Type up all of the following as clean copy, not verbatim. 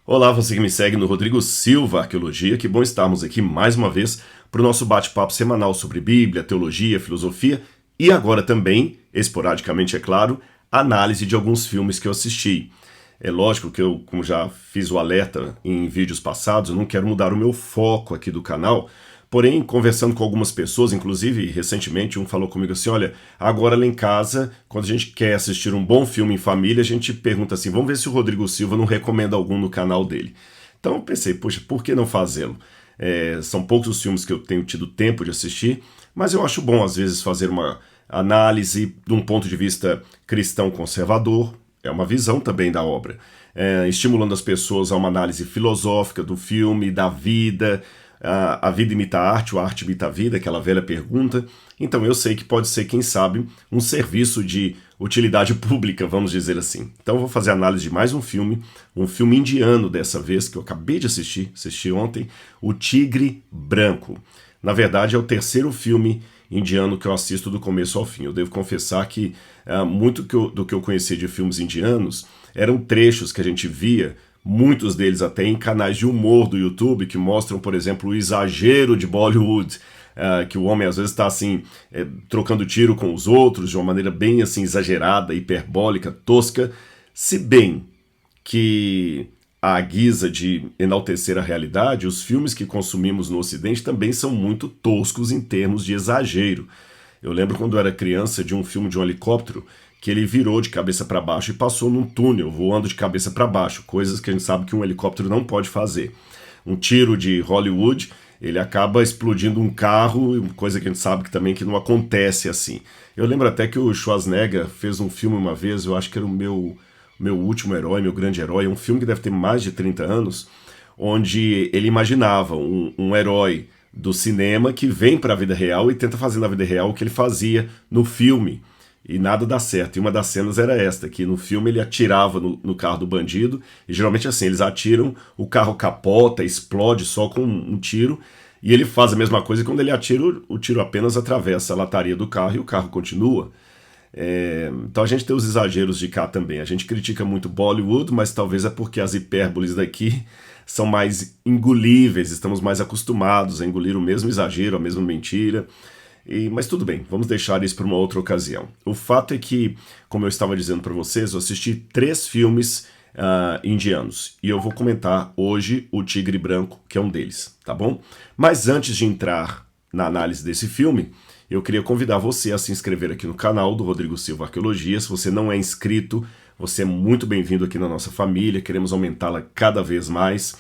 Olá, você que me segue no Rodrigo Silva Arqueologia, que bom estarmos aqui mais uma vez para o nosso bate-papo semanal sobre Bíblia, teologia, filosofia e agora também, esporadicamente é claro, análise de alguns filmes que eu assisti. É lógico que eu, como já fiz o alerta em vídeos passados, eu não quero mudar o meu foco aqui do canal, porém, conversando com algumas pessoas, inclusive recentemente um falou comigo assim, olha, agora lá em casa, quando a gente quer assistir um bom filme em família, a gente pergunta assim, vamos ver se o Rodrigo Silva não recomenda algum no canal dele. Então eu pensei, poxa, por que não fazê-lo? São poucos os filmes que eu tenho tido tempo de assistir, mas eu acho bom às vezes fazer uma análise de um ponto de vista cristão conservador, é uma visão também da obra, estimulando as pessoas a uma análise filosófica do filme, da vida, a vida imita a arte imita a vida, aquela velha pergunta. Então eu sei que pode ser, quem sabe, um serviço de utilidade pública, vamos dizer assim. Então eu vou fazer análise de mais um filme indiano dessa vez, que eu acabei de assisti ontem, O Tigre Branco. Na verdade é o terceiro filme indiano que eu assisto do começo ao fim. Eu devo confessar que muito do que eu conhecia de filmes indianos eram trechos que a gente via, muitos deles até em canais de humor do YouTube, que mostram, por exemplo, o exagero de Bollywood, que o homem às vezes está assim, trocando tiro com os outros de uma maneira bem assim exagerada, hiperbólica, tosca, se bem que à guisa de enaltecer a realidade, os filmes que consumimos no Ocidente também são muito toscos em termos de exagero. Eu lembro quando eu era criança de um filme de um helicóptero que ele virou de cabeça para baixo e passou num túnel, voando de cabeça para baixo, coisas que a gente sabe que um helicóptero não pode fazer. Um tiro de Hollywood, ele acaba explodindo um carro, coisa que a gente sabe que também que não acontece assim. Eu lembro até que o Schwarzenegger fez um filme uma vez, eu acho que era o meu último herói, meu grande herói, um filme que deve ter mais de 30 anos, onde ele imaginava um herói do cinema que vem para a vida real e tenta fazer na vida real o que ele fazia no filme. E nada dá certo. E uma das cenas era esta, que no filme ele atirava no carro do bandido, e geralmente assim, eles atiram, o carro capota, explode só com um tiro, e ele faz a mesma coisa e quando ele atira, o tiro apenas atravessa a lataria do carro e o carro continua. Então a gente tem os exageros de cá também. A gente critica muito Bollywood, mas talvez é porque as hipérboles daqui são mais engolíveis, estamos mais acostumados a engolir o mesmo exagero, a mesma mentira. Mas tudo bem, vamos deixar isso para uma outra ocasião. O fato é que, como eu estava dizendo para vocês, eu assisti 3 filmes indianos e eu vou comentar hoje O Tigre Branco, que é um deles, tá bom? Mas antes de entrar na análise desse filme, eu queria convidar você a se inscrever aqui no canal do Rodrigo Silva Arqueologia. Se você não é inscrito, você é muito bem-vindo aqui na nossa família, queremos aumentá-la cada vez mais.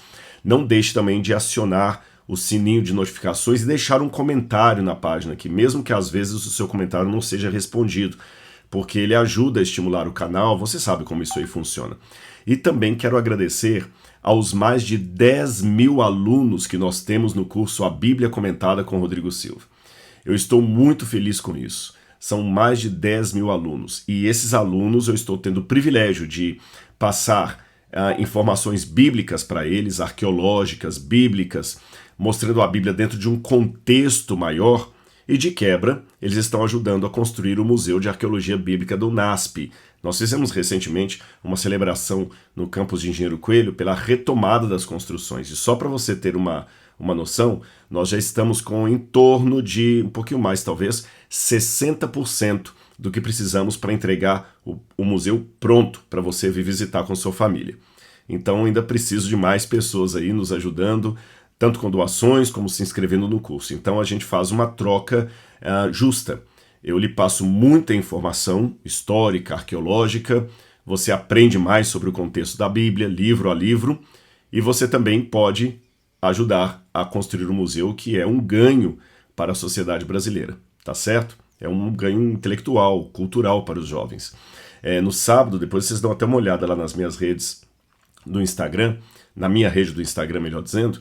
Não deixe também de acionar o sininho de notificações e deixar um comentário na página aqui, mesmo que às vezes o seu comentário não seja respondido, porque ele ajuda a estimular o canal, você sabe como isso aí funciona. E também quero agradecer aos mais de 10.000 alunos que nós temos no curso A Bíblia Comentada com Rodrigo Silva. Eu estou muito feliz com isso. São mais de 10.000 alunos. E esses alunos eu estou tendo o privilégio de passar informações bíblicas para eles, arqueológicas, bíblicas, mostrando a Bíblia dentro de um contexto maior. E de quebra, eles estão ajudando a construir o Museu de Arqueologia Bíblica do NASP. Nós fizemos recentemente uma celebração no campus de Engenheiro Coelho pela retomada das construções. E só para você ter uma noção, nós já estamos com em torno de, um pouquinho mais talvez, 60% do que precisamos para entregar o museu pronto para você vir visitar com sua família. Então ainda preciso de mais pessoas aí nos ajudando, tanto com doações como se inscrevendo no curso. Então a gente faz uma troca justa. Eu lhe passo muita informação histórica, arqueológica, você aprende mais sobre o contexto da Bíblia, livro a livro, e você também pode ajudar a construir um museu, que é um ganho para a sociedade brasileira, tá certo? É um ganho intelectual, cultural para os jovens. No sábado, depois vocês dão até uma olhada lá nas minhas redes do Instagram, na minha rede do Instagram, melhor dizendo,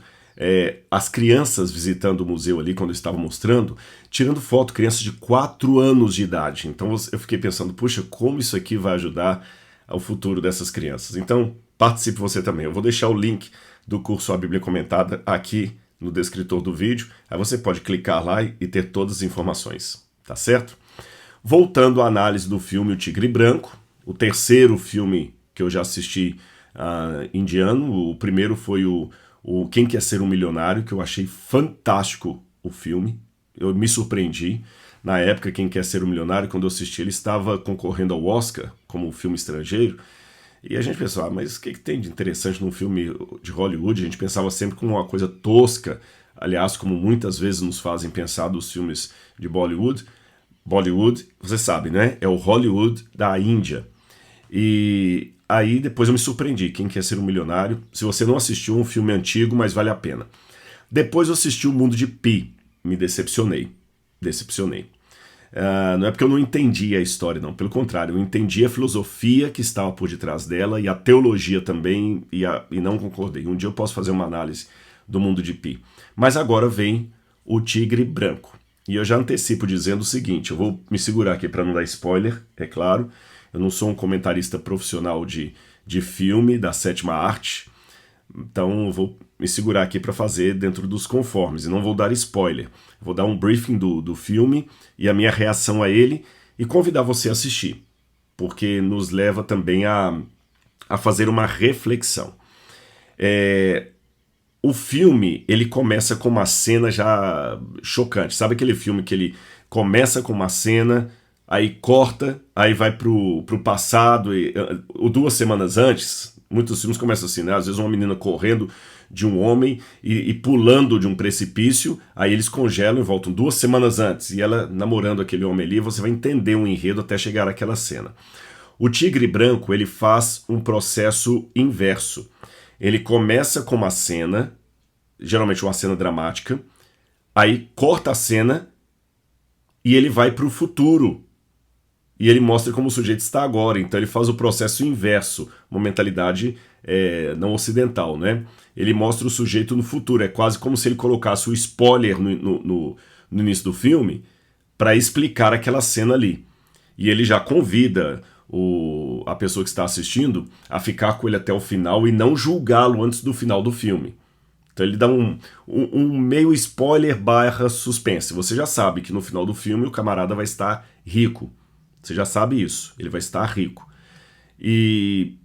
as crianças visitando o museu ali, quando eu estava mostrando, tirando foto, crianças de 4 anos de idade. Então eu fiquei pensando, puxa, como isso aqui vai ajudar ao futuro dessas crianças. Então, participe você também. Eu vou deixar o link do curso A Bíblia Comentada aqui no descritor do vídeo. Aí você pode clicar lá e ter todas as informações, tá certo? Voltando à análise do filme O Tigre Branco, o terceiro filme que eu já assisti indiano. O primeiro foi o Quem Quer Ser um Milionário, que eu achei fantástico o filme. Eu me surpreendi. Na época, Quem Quer Ser um Milionário, quando eu assisti, ele estava concorrendo ao Oscar como filme estrangeiro. E a gente pensava, mas o que tem de interessante num filme de Hollywood? A gente pensava sempre com uma coisa tosca, aliás, como muitas vezes nos fazem pensar dos filmes de Bollywood. Bollywood, você sabe, né? É o Hollywood da Índia. E aí depois eu me surpreendi. Quem Quer Ser um Milionário? Se você não assistiu, um filme antigo, mas vale a pena. Depois eu assisti O Mundo de Pi. Me decepcionei. Não é porque eu não entendi a história, não. Pelo contrário, eu entendi a filosofia que estava por detrás dela e a teologia também, e não concordei. Um dia eu posso fazer uma análise do Mundo de Pi. Mas agora vem o Tigre Branco. E eu já antecipo dizendo o seguinte, eu vou me segurar aqui para não dar spoiler, é claro. Eu não sou um comentarista profissional de filme, da sétima arte, então eu vou me segurar aqui para fazer dentro dos conformes, e não vou dar spoiler. Vou dar um briefing do filme e a minha reação a ele e convidar você a assistir, porque nos leva também a fazer uma reflexão. O filme, ele começa com uma cena já chocante. Sabe aquele filme que ele começa com uma cena, aí corta, aí vai pro passado, ou 2 semanas antes? Muitos filmes começam assim, né? Às vezes uma menina correndo de um homem e pulando de um precipício, aí eles congelam e voltam 2 semanas antes, e ela namorando aquele homem ali, você vai entender o enredo até chegar àquela cena. O Tigre Branco, ele faz um processo inverso. Ele começa com uma cena, geralmente uma cena dramática, aí corta a cena e ele vai para o futuro. E ele mostra como o sujeito está agora. Então ele faz o processo inverso, uma mentalidade não ocidental, né? Ele mostra o sujeito no futuro. É quase como se ele colocasse o spoiler no início do filme para explicar aquela cena ali. E ele já convida a pessoa que está assistindo a ficar com ele até o final e não julgá-lo antes do final do filme. Então ele dá um meio spoiler / suspense. Você já sabe que no final do filme o camarada vai estar rico. Você já sabe isso. Ele vai estar rico. E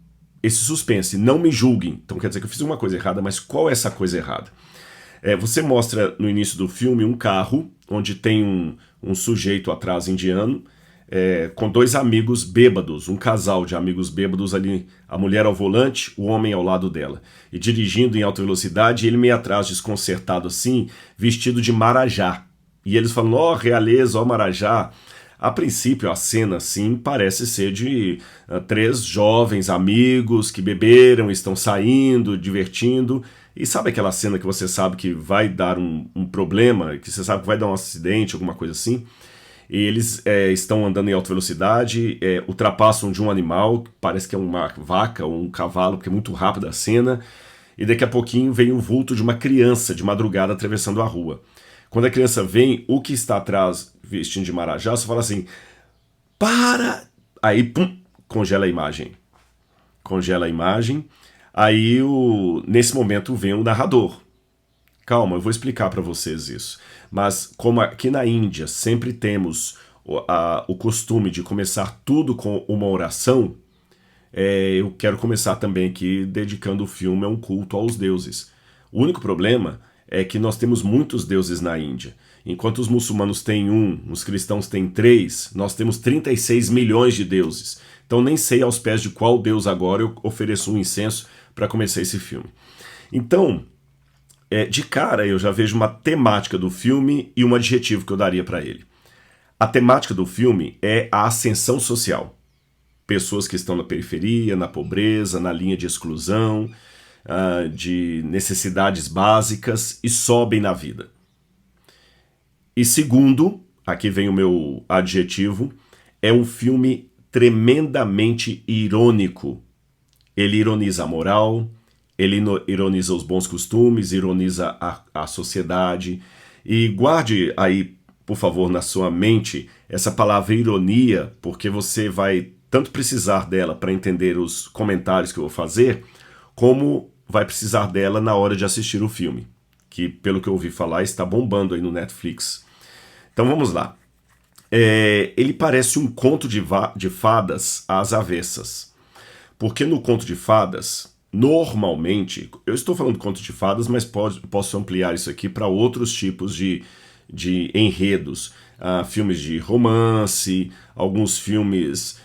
esse suspense, não me julguem. Então quer dizer que eu fiz uma coisa errada, mas qual é essa coisa errada? Você mostra no início do filme um carro onde tem um sujeito atrás indiano com 2 amigos bêbados, um casal de amigos bêbados ali, a mulher ao volante, o homem ao lado dela, e dirigindo em alta velocidade, ele meio atrás, desconcertado assim, vestido de marajá. E eles falam, ó, realeza, ó marajá. A princípio, a cena, assim, parece ser de 3 jovens amigos que beberam, estão saindo, divertindo. E sabe aquela cena que você sabe que vai dar um problema, que você sabe que vai dar um acidente, alguma coisa assim? E eles estão andando em alta velocidade, ultrapassam de um animal, parece que é uma vaca ou um cavalo, porque é muito rápida a cena, e daqui a pouquinho vem o vulto de uma criança de madrugada atravessando a rua. Quando a criança vem, o que está atrás vestindo de marajá, você fala assim, para! Aí, pum, congela a imagem. Congela a imagem, aí nesse momento vem o narrador. Calma, eu vou explicar para vocês isso. Mas como aqui na Índia sempre temos o costume de começar tudo com uma oração, eu quero começar também aqui dedicando o filme a um culto aos deuses. O único problema é que nós temos muitos deuses na Índia. Enquanto os muçulmanos têm 1, os cristãos têm 3, nós temos 36 milhões de deuses. Então nem sei aos pés de qual deus agora eu ofereço um incenso para começar esse filme. Então, de cara eu já vejo uma temática do filme e um adjetivo que eu daria para ele. A temática do filme é a ascensão social. Pessoas que estão na periferia, na pobreza, na linha de exclusão, de necessidades básicas e sobem na vida. E segundo, aqui vem o meu adjetivo, é um filme tremendamente irônico. Ele ironiza a moral, ele ironiza os bons costumes, ironiza a sociedade. E guarde aí, por favor, na sua mente essa palavra ironia, porque você vai tanto precisar dela para entender os comentários que eu vou fazer, como vai precisar dela na hora de assistir o filme, que, pelo que eu ouvi falar, está bombando aí no Netflix. Então vamos lá. Ele parece um conto de fadas às avessas. Porque no conto de fadas, normalmente, eu estou falando de contos de fadas, mas posso ampliar isso aqui para outros tipos de enredos. Filmes de romance, alguns filmes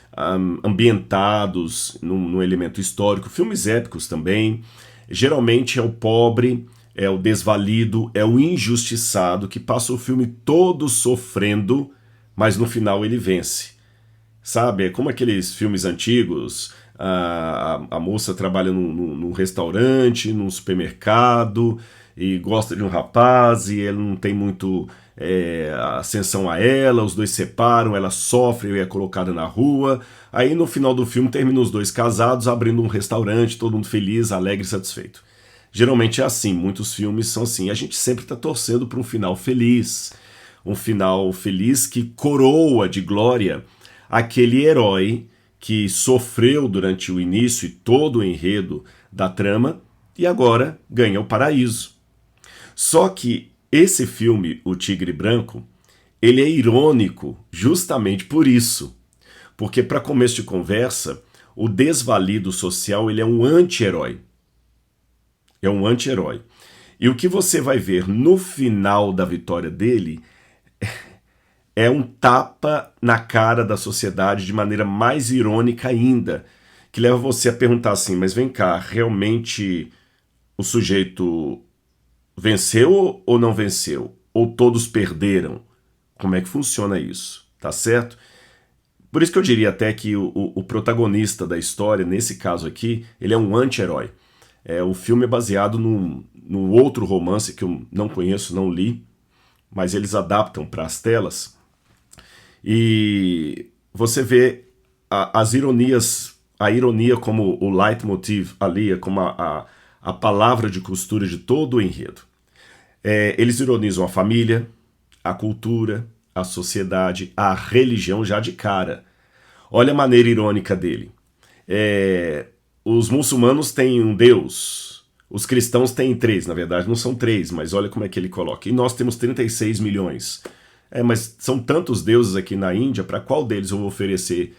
ambientados num elemento histórico, filmes épicos também. Geralmente é o pobre, é o desvalido, é o injustiçado que passa o filme todo sofrendo, mas no final ele vence. Sabe, é como aqueles filmes antigos, a moça trabalha num restaurante, num supermercado, e gosta de um rapaz, e ele não tem muito ascensão a ela, os dois separam, ela sofre e é colocada na rua. Aí no final do filme termina os dois casados, abrindo um restaurante, todo mundo feliz, alegre e satisfeito. Geralmente é assim, muitos filmes são assim. A gente sempre está torcendo para um final feliz. Um final feliz que coroa de glória aquele herói que sofreu durante o início e todo o enredo da trama e agora ganha o paraíso. Só que esse filme, O Tigre Branco, ele é irônico justamente por isso. Porque, para começo de conversa, o desvalido social ele é um anti-herói. É um anti-herói. E o que você vai ver no final da vitória dele é um tapa na cara da sociedade de maneira mais irônica ainda, que leva você a perguntar assim, mas vem cá, realmente o sujeito venceu ou não venceu? Ou todos perderam? Como é que funciona isso? Tá certo? Por isso que eu diria até que o protagonista da história, nesse caso aqui, ele é um anti-herói. O filme é baseado num outro romance que eu não conheço, não li, mas eles adaptam para as telas. E você vê as ironias, a ironia como o leitmotiv ali, como a palavra de costura de todo o enredo. Eles ironizam a família, a cultura, a sociedade, a religião já de cara. Olha a maneira irônica dele. Os muçulmanos têm um Deus, os cristãos têm 3, na verdade não são 3, mas olha como é que ele coloca. E nós temos 36 milhões. Mas são tantos deuses aqui na Índia, para qual deles eu vou oferecer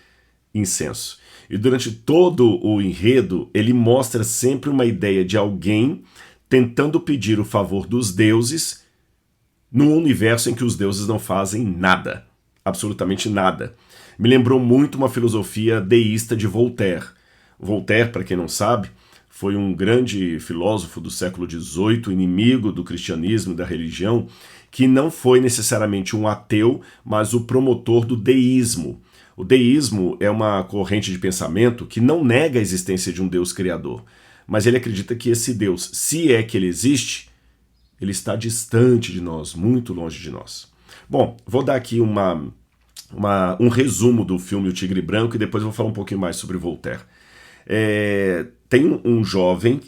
incenso? E durante todo o enredo, ele mostra sempre uma ideia de alguém tentando pedir o favor dos deuses num universo em que os deuses não fazem nada, absolutamente nada. Me lembrou muito uma filosofia deísta de Voltaire. Voltaire, para quem não sabe, foi um grande filósofo do século XVIII, inimigo do cristianismo e da religião, que não foi necessariamente um ateu, mas o promotor do deísmo. O deísmo é uma corrente de pensamento que não nega a existência de um Deus criador, mas ele acredita que esse Deus, se é que ele existe, ele está distante de nós, muito longe de nós. Bom, vou dar aqui um resumo do filme O Tigre Branco e depois vou falar um pouquinho mais sobre Voltaire. Tem um jovem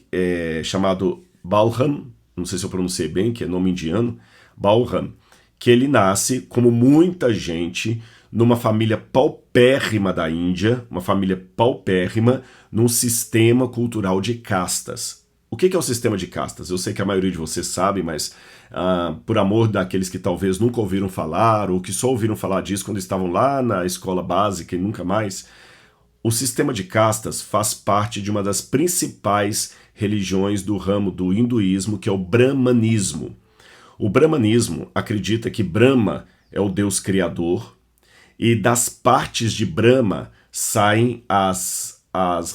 chamado Balram, não sei se eu pronunciei bem, que é nome indiano, Balram, que ele nasce, como muita gente, numa família paupérrima da Índia, uma família paupérrima, num sistema cultural de castas. O que é o sistema de castas? Eu sei que a maioria de vocês sabe, mas por amor daqueles que talvez nunca ouviram falar, ou que só ouviram falar disso quando estavam lá na escola básica e nunca mais, o sistema de castas faz parte de uma das principais religiões do ramo do hinduísmo, que é o brahmanismo. O brahmanismo acredita que Brahma é o Deus criador e das partes de Brahma saem as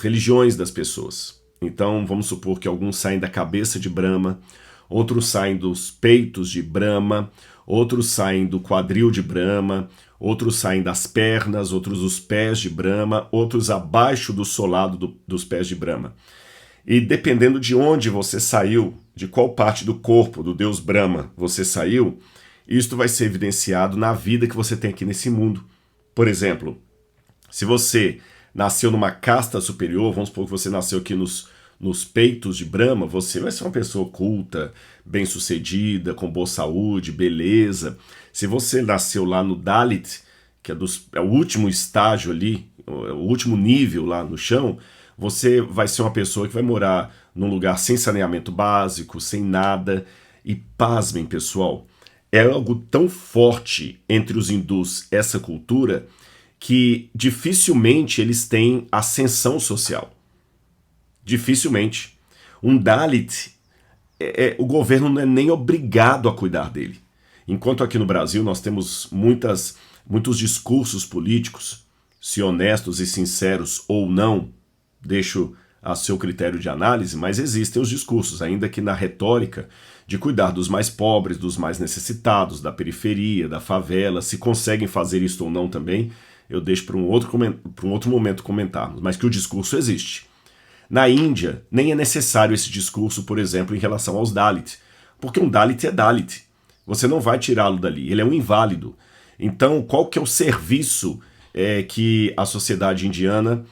religiões das pessoas. Então vamos supor que alguns saem da cabeça de Brahma, outros saem dos peitos de Brahma, outros saem do quadril de Brahma, outros saem das pernas, outros dos pés de Brahma, outros abaixo do solado dos pés de Brahma. E dependendo de onde você saiu, de qual parte do corpo do deus Brahma você saiu, isto vai ser evidenciado na vida que você tem aqui nesse mundo. Por exemplo, se você nasceu numa casta superior, vamos supor que você nasceu aqui nos peitos de Brahma, você vai ser uma pessoa culta, bem-sucedida, com boa saúde, beleza. Se você nasceu lá no Dalit, que é o último estágio ali, o último nível lá no chão, você vai ser uma pessoa que vai morar num lugar sem saneamento básico, sem nada. E pasmem, pessoal, é algo tão forte entre os hindus essa cultura que dificilmente eles têm ascensão social. Dificilmente. Um Dalit, o governo não é nem obrigado a cuidar dele. Enquanto aqui no Brasil nós temos muitos discursos políticos, se honestos e sinceros ou não, deixo a seu critério de análise, mas existem os discursos, ainda que na retórica, de cuidar dos mais pobres, dos mais necessitados, da periferia, da favela. Se conseguem fazer isso ou não também, eu deixo para um outro momento comentarmos, mas que o discurso existe. Na Índia, nem é necessário esse discurso, por exemplo, em relação aos Dalit, porque um Dalit é Dalit. Você não vai tirá-lo dali, ele é um inválido. Então, qual que é o serviço que a sociedade indiana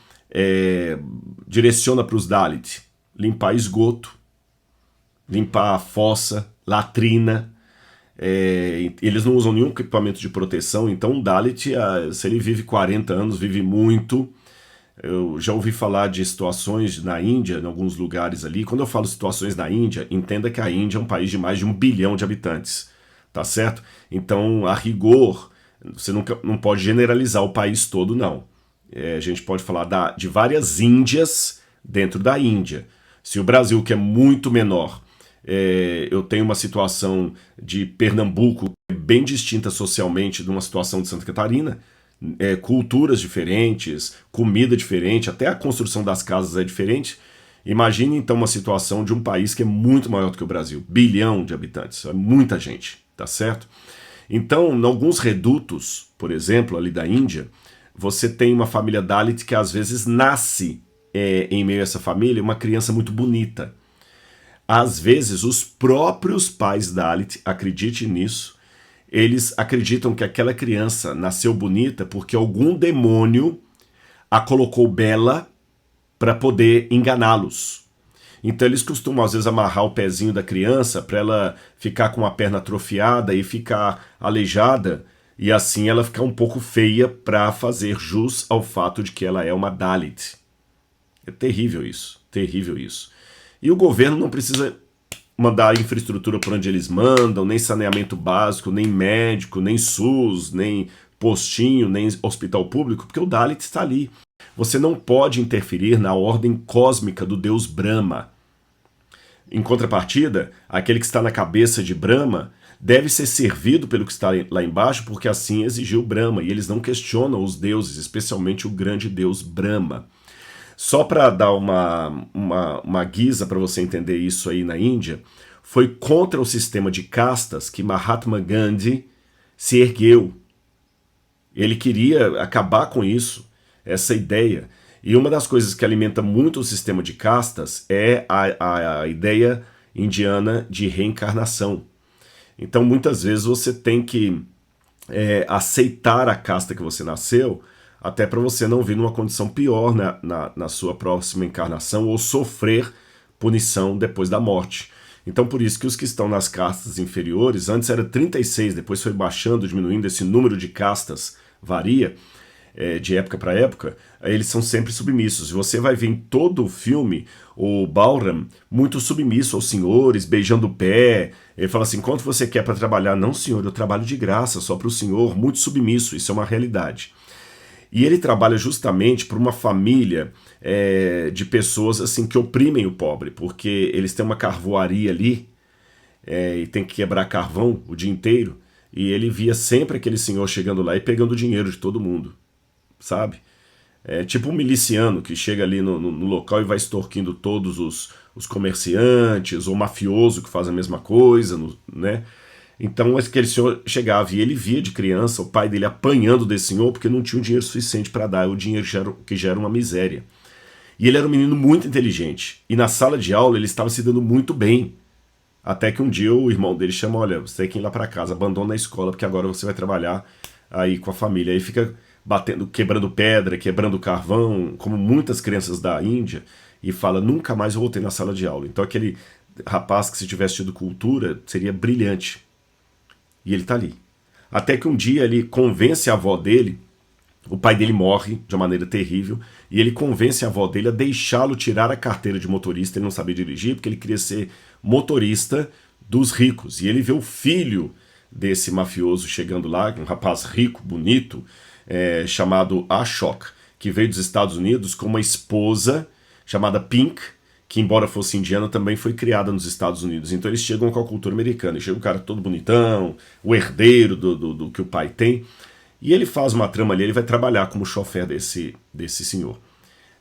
direciona para os Dalit? Limpar esgoto, limpar a fossa, latrina. Eles não usam nenhum equipamento de proteção, então um Dalit, se ele vive 40 anos, vive muito. Eu já ouvi falar de situações na Índia, em alguns lugares ali. Quando eu falo situações na Índia, entenda que a Índia é um país de mais de 1 bilhão de habitantes, tá certo? Então, a rigor, você não pode generalizar o país todo, não. A gente pode falar de várias Índias dentro da Índia. Se o Brasil, que é muito menor, eu tenho uma situação de Pernambuco bem distinta socialmente de uma situação de Santa Catarina, culturas diferentes, comida diferente, até a construção das casas é diferente. Imagine então uma situação de um país que é muito maior do que o Brasil, 1 bilhão de habitantes, é muita gente, tá certo? Então, em alguns redutos, por exemplo, ali da Índia, você tem uma família Dalit que às vezes nasce em meio a essa família uma criança muito bonita. Às vezes, os próprios pais Dalit, acredite nisso, eles acreditam que aquela criança nasceu bonita porque algum demônio a colocou bela para poder enganá-los. Então eles costumam às vezes amarrar o pezinho da criança para ela ficar com a perna atrofiada e ficar aleijada, e assim ela ficar um pouco feia para fazer jus ao fato de que ela é uma Dalit. É terrível isso, terrível isso. E o governo não precisa mandar infraestrutura por onde eles mandam, nem saneamento básico, nem médico, nem SUS, nem postinho, nem hospital público, porque o Dalit está ali. Você não pode interferir na ordem cósmica do deus Brahma. Em contrapartida, aquele que está na cabeça de Brahma deve ser servido pelo que está lá embaixo, porque assim exigiu Brahma, e eles não questionam os deuses, especialmente o grande deus Brahma. Só para dar uma guisa para você entender isso aí na Índia, foi contra o sistema de castas que Mahatma Gandhi se ergueu. Ele queria acabar com isso, essa ideia. E uma das coisas que alimenta muito o sistema de castas é a ideia indiana de reencarnação. Então, muitas vezes você tem que aceitar a casta que você nasceu, até para você não vir numa condição pior na sua próxima encarnação ou sofrer punição depois da morte. Então, por isso que os que estão nas castas inferiores, antes era 36, depois foi baixando, diminuindo, esse número de castas varia de época para época, eles são sempre submissos. Você vai ver em todo o filme o Balram muito submisso aos senhores, beijando o pé. Ele fala assim, quanto você quer para trabalhar? Não, senhor, eu trabalho de graça, só para o senhor, muito submisso, isso é uma realidade. E ele trabalha justamente para uma família de pessoas assim que oprimem o pobre, porque eles têm uma carvoaria ali e tem que quebrar carvão o dia inteiro, e ele via sempre aquele senhor chegando lá e pegando o dinheiro de todo mundo, sabe? É tipo um miliciano que chega ali no local e vai extorquindo todos os comerciantes, ou mafioso que faz a mesma coisa, né? Então aquele senhor chegava e ele via de criança o pai dele apanhando desse senhor porque não tinha o dinheiro suficiente para dar, o dinheiro que gera uma miséria. E ele era um menino muito inteligente, e na sala de aula ele estava se dando muito bem. Até que um dia o irmão dele chama, olha, você tem que ir lá para casa, abandona a escola, porque agora você vai trabalhar aí com a família. Aí fica batendo, quebrando pedra, quebrando carvão, como muitas crianças da Índia, e fala, nunca mais eu voltei na sala de aula. Então aquele rapaz que se tivesse tido cultura seria brilhante. E ele tá ali. Até que um dia ele convence a avó dele, o pai dele morre de uma maneira terrível, e ele convence a avó dele a deixá-lo tirar a carteira de motorista. Ele não sabia dirigir porque ele queria ser motorista dos ricos. E ele vê o filho desse mafioso chegando lá, um rapaz rico, bonito, chamado Ashok, que veio dos Estados Unidos com uma esposa chamada Pink, que embora fosse indiana, também foi criada nos Estados Unidos. Então eles chegam com a cultura americana. E chega o cara todo bonitão, o herdeiro do que o pai tem. E ele faz uma trama ali, ele vai trabalhar como chofer desse senhor,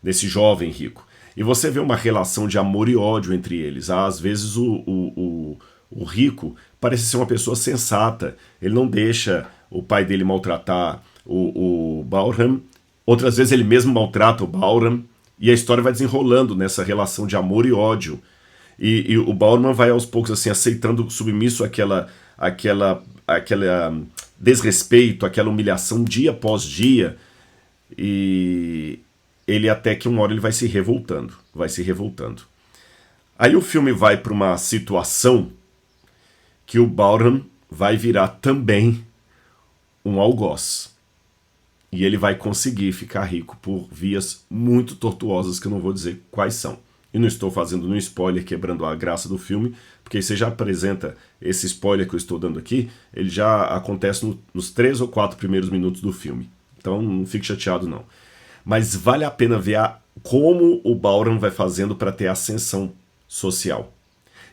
desse jovem rico. E você vê uma relação de amor e ódio entre eles. Às vezes o rico parece ser uma pessoa sensata. Ele não deixa o pai dele maltratar o Bahram. Outras vezes ele mesmo maltrata o Bahram. E a história vai desenrolando nessa relação de amor e ódio. E o Bahram vai aos poucos assim aceitando submisso aquela desrespeito, aquela humilhação dia após dia. E ele até que uma hora ele vai se revoltando. Aí o filme vai para uma situação que o Bahram vai virar também um algoz. E ele vai conseguir ficar rico por vias muito tortuosas que eu não vou dizer quais são. E não estou fazendo nenhum spoiler quebrando a graça do filme, porque você já apresenta esse spoiler que eu estou dando aqui, ele já acontece nos 3 ou 4 primeiros minutos do filme. Então não fique chateado não. Mas vale a pena ver como o Bahram vai fazendo para ter ascensão social.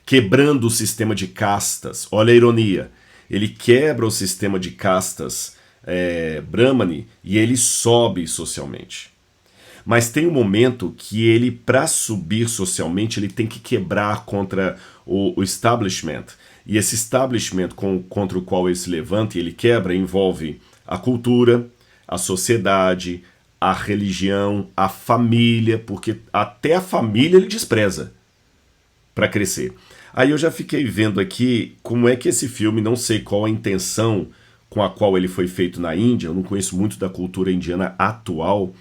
Quebrando o sistema de castas. Olha a ironia. Ele quebra o sistema de castas Brahmani e ele sobe socialmente. Mas tem um momento que ele, para subir socialmente, ele tem que quebrar contra o establishment. E esse establishment contra o qual ele se levanta e ele quebra envolve a cultura, a sociedade, a religião, a família, porque até a família ele despreza para crescer. Aí eu já fiquei vendo aqui como é que esse filme, não sei qual a intenção com a qual ele foi feito na Índia, eu não conheço muito da cultura indiana atual,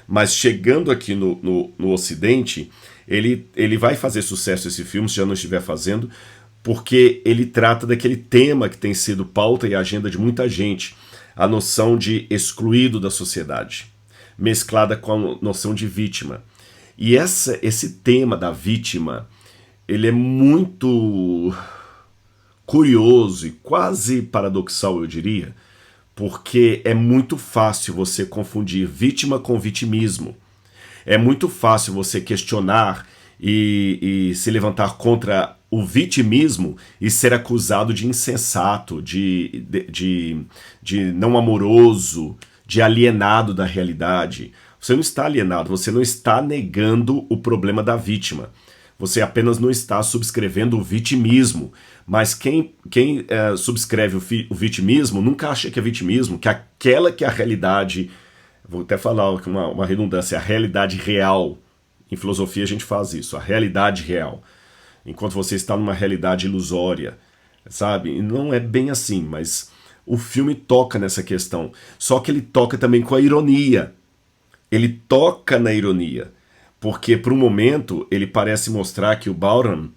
mas chegando aqui no Ocidente, ele vai fazer sucesso esse filme, se já não estiver fazendo, porque ele trata daquele tema que tem sido pauta e agenda de muita gente, a noção de excluído da sociedade, mesclada com a noção de vítima. E esse tema da vítima, ele é muito curioso e quase paradoxal, eu diria, porque é muito fácil você confundir vítima com vitimismo. É muito fácil você questionar e se levantar contra o vitimismo e ser acusado de insensato, de não amoroso, de alienado da realidade. Você não está alienado, você não está negando o problema da vítima. Você apenas não está subscrevendo o vitimismo. Mas quem subscreve o vitimismo nunca acha que é vitimismo, que aquela que é a realidade, vou até falar uma redundância, a realidade real. Em filosofia a gente faz isso, a realidade real. Enquanto você está numa realidade ilusória, sabe? E não é bem assim, mas o filme toca nessa questão. Só que ele toca também com a ironia. Ele toca na ironia. Porque, por um momento, ele parece mostrar que o Bahram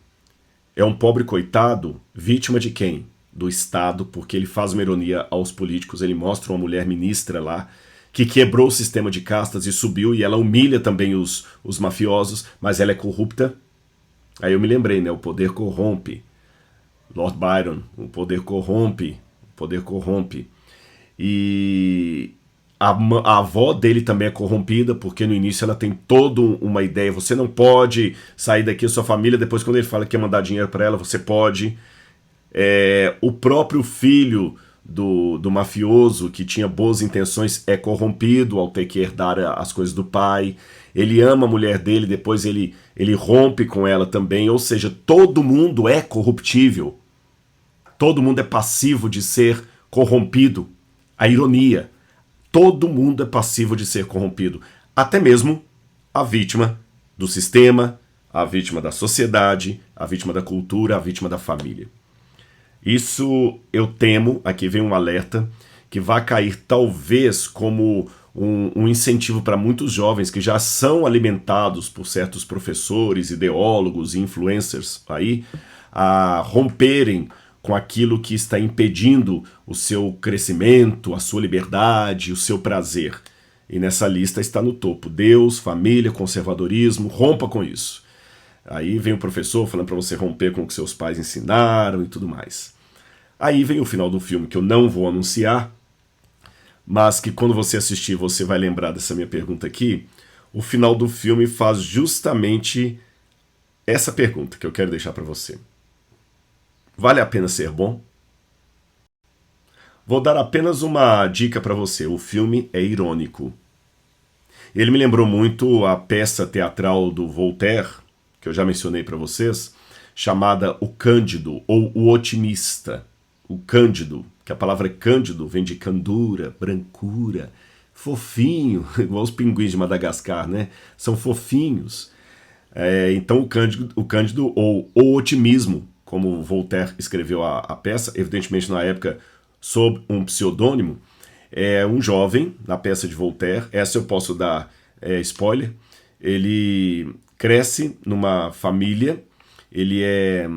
é um pobre coitado, vítima de quem? Do Estado, porque ele faz uma ironia aos políticos. Ele mostra uma mulher ministra lá, que quebrou o sistema de castas e subiu, e ela humilha também os mafiosos, mas ela é corrupta. Aí eu me lembrei, né? O poder corrompe. Lord Byron, o poder corrompe. O poder corrompe. E a avó dele também é corrompida, porque no início ela tem toda uma ideia. Você não pode sair daqui, sua família, depois quando ele fala que quer mandar dinheiro para ela, você pode. O próprio filho do mafioso, que tinha boas intenções, é corrompido ao ter que herdar as coisas do pai. Ele ama a mulher dele, depois ele rompe com ela também. Ou seja, todo mundo é corruptível. Todo mundo é passivo de ser corrompido. A ironia. Todo mundo é passivo de ser corrompido. Até mesmo a vítima do sistema, a vítima da sociedade, a vítima da cultura, a vítima da família. Isso eu temo, aqui vem um alerta, que vai cair talvez como um incentivo para muitos jovens que já são alimentados por certos professores, ideólogos e influencers aí, a romperem com aquilo que está impedindo o seu crescimento, a sua liberdade, o seu prazer. E nessa lista está no topo Deus, família, conservadorismo, rompa com isso. Aí vem o professor falando para você romper com o que seus pais ensinaram e tudo mais. Aí vem o final do filme, que eu não vou anunciar, mas que quando você assistir você vai lembrar dessa minha pergunta aqui. O final do filme faz justamente essa pergunta que eu quero deixar para você. Vale a pena ser bom? Vou dar apenas uma dica para você. O filme é irônico. Ele me lembrou muito a peça teatral do Voltaire, que eu já mencionei para vocês, chamada O Cândido, ou O Otimista. O Cândido, que a palavra cândido vem de candura, brancura, fofinho, igual os pinguins de Madagascar, né? São fofinhos. Então o Cândido, ou o Otimismo, como Voltaire escreveu a peça, evidentemente na época sob um pseudônimo, é um jovem, na peça de Voltaire, essa eu posso dar spoiler, ele cresce numa família, ele é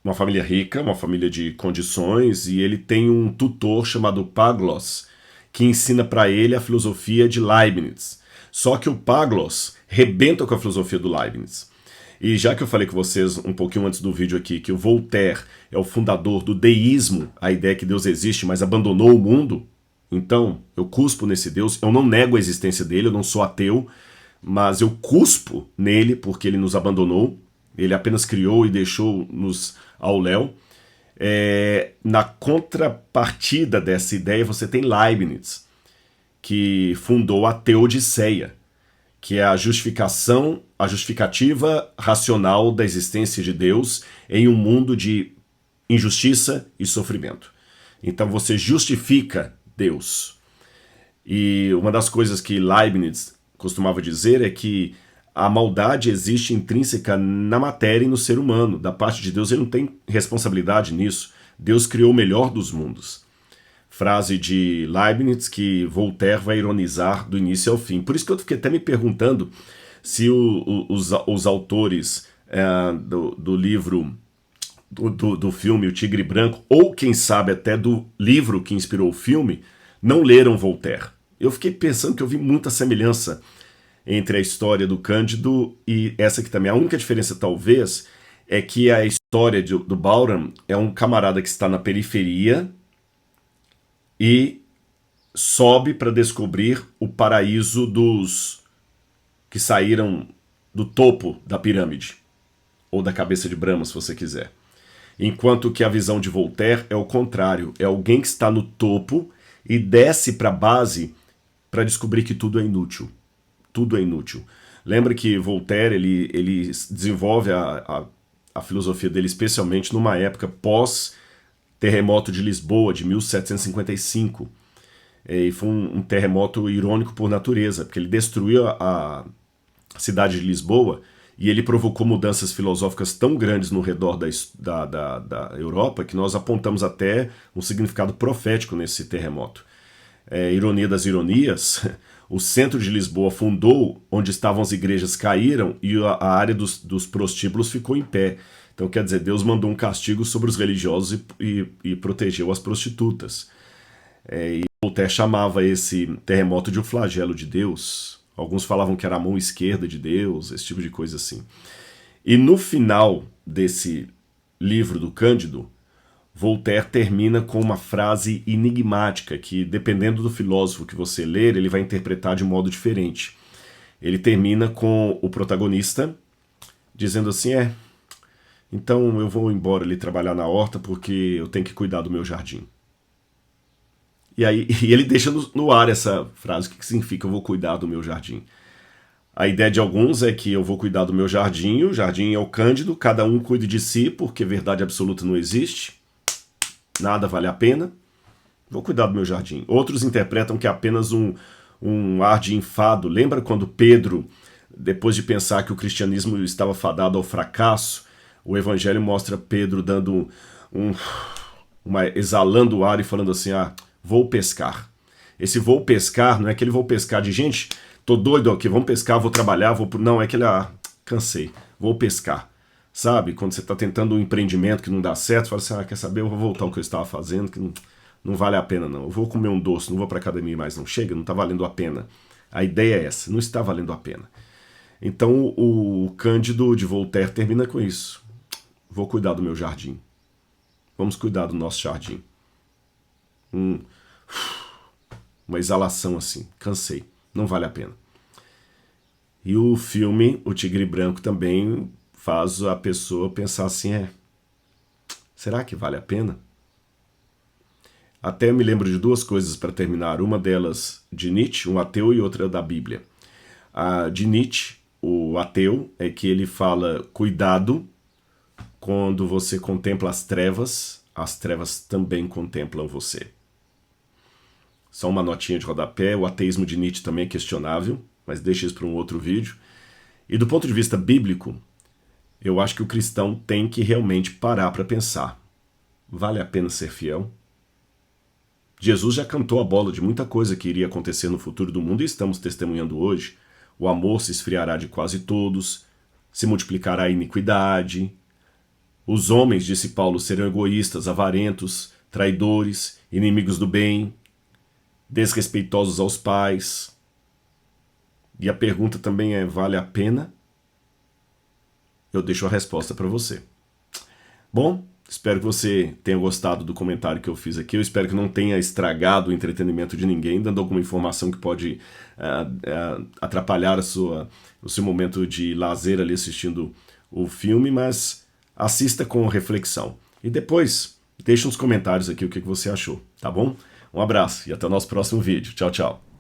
uma família rica, uma família de condições, e ele tem um tutor chamado Paglos, que ensina para ele a filosofia de Leibniz. Só que o Paglos rebenta com a filosofia do Leibniz. E já que eu falei com vocês um pouquinho antes do vídeo aqui que o Voltaire é o fundador do deísmo, a ideia que Deus existe, mas abandonou o mundo, então eu cuspo nesse Deus, eu não nego a existência dele, eu não sou ateu, mas eu cuspo nele porque ele nos abandonou, ele apenas criou e deixou-nos ao léu. Na contrapartida dessa ideia você tem Leibniz, que fundou a Teodiceia, que é a justificativa racional da existência de Deus em um mundo de injustiça e sofrimento. Então você justifica Deus. E uma das coisas que Leibniz costumava dizer é que a maldade existe intrínseca na matéria e no ser humano. Da parte de Deus, ele não tem responsabilidade nisso. Deus criou o melhor dos mundos. Frase de Leibniz que Voltaire vai ironizar do início ao fim. Por isso que eu fiquei até me perguntando se os autores do livro, do filme O Tigre Branco, ou quem sabe até do livro que inspirou o filme, não leram Voltaire. Eu fiquei pensando que eu vi muita semelhança entre a história do Cândido e essa aqui também. A única diferença, talvez, é que a história do Bahram é um camarada que está na periferia e sobe para descobrir o paraíso dos que saíram do topo da pirâmide, ou da cabeça de Brahma, se você quiser. Enquanto que a visão de Voltaire é o contrário, é alguém que está no topo e desce para a base para descobrir que tudo é inútil. Tudo é inútil. Lembra que Voltaire ele desenvolve a filosofia dele especialmente numa época pós-terremoto de Lisboa, de 1755. E foi um terremoto irônico por natureza, porque ele destruiu a cidade de Lisboa e ele provocou mudanças filosóficas tão grandes no redor da Europa que nós apontamos até um significado profético nesse terremoto. Ironia das ironias, o centro de Lisboa afundou, onde estavam as igrejas caíram e a área dos prostíbulos ficou em pé. Então, quer dizer, Deus mandou um castigo sobre os religiosos e protegeu as prostitutas. E Voltaire chamava esse terremoto de um flagelo de Deus. Alguns falavam que era a mão esquerda de Deus, esse tipo de coisa assim. E no final desse livro do Cândido, Voltaire termina com uma frase enigmática que, dependendo do filósofo que você ler, ele vai interpretar de um modo diferente. Ele termina com o protagonista dizendo assim, então eu vou embora ali trabalhar na horta porque eu tenho que cuidar do meu jardim. E aí ele deixa no ar essa frase, o que significa eu vou cuidar do meu jardim? A ideia de alguns é que eu vou cuidar do meu jardim, o jardim é o Cândido, cada um cuide de si, porque verdade absoluta não existe, nada vale a pena, vou cuidar do meu jardim. Outros interpretam que é apenas um ar de enfado. Lembra quando Pedro, depois de pensar que o cristianismo estava fadado ao fracasso, o evangelho mostra Pedro dando exalando o ar e falando assim, vou pescar. Esse vou pescar não é aquele vou pescar de gente, tô doido aqui, vamos pescar, vou trabalhar, não, é aquele, cansei, vou pescar. Sabe, quando você está tentando um empreendimento que não dá certo, você fala assim, quer saber, eu vou voltar ao que eu estava fazendo, que não vale a pena não, eu vou comer um doce, não vou para academia mais não, chega, não está valendo a pena. A ideia é essa, não está valendo a pena. Então o Cândido de Voltaire termina com isso, vou cuidar do meu jardim, vamos cuidar do nosso jardim. Uma exalação assim, cansei, não vale a pena. E o filme O Tigre Branco também faz a pessoa pensar assim, será que vale a pena? Até me lembro de duas coisas para terminar, uma delas de Nietzsche, um ateu, e outra da Bíblia. A de Nietzsche, o ateu, é que ele fala, cuidado, quando você contempla as trevas também contemplam você. Só uma notinha de rodapé, o ateísmo de Nietzsche também é questionável, mas deixa isso para um outro vídeo. E do ponto de vista bíblico, eu acho que o cristão tem que realmente parar para pensar. Vale a pena ser fiel? Jesus já cantou a bola de muita coisa que iria acontecer no futuro do mundo e estamos testemunhando hoje. O amor se esfriará de quase todos, se multiplicará a iniquidade. Os homens, disse Paulo, serão egoístas, avarentos, traidores, inimigos do bem, desrespeitosos aos pais. E a pergunta também é, vale a pena? Eu deixo a resposta para você. Bom, espero que você tenha gostado do comentário que eu fiz aqui. Eu espero que não tenha estragado o entretenimento de ninguém, dando alguma informação que pode atrapalhar o seu momento de lazer ali assistindo o filme, mas assista com reflexão. E depois, deixe nos comentários aqui o que você achou, tá bom? Um abraço e até o nosso próximo vídeo. Tchau, tchau.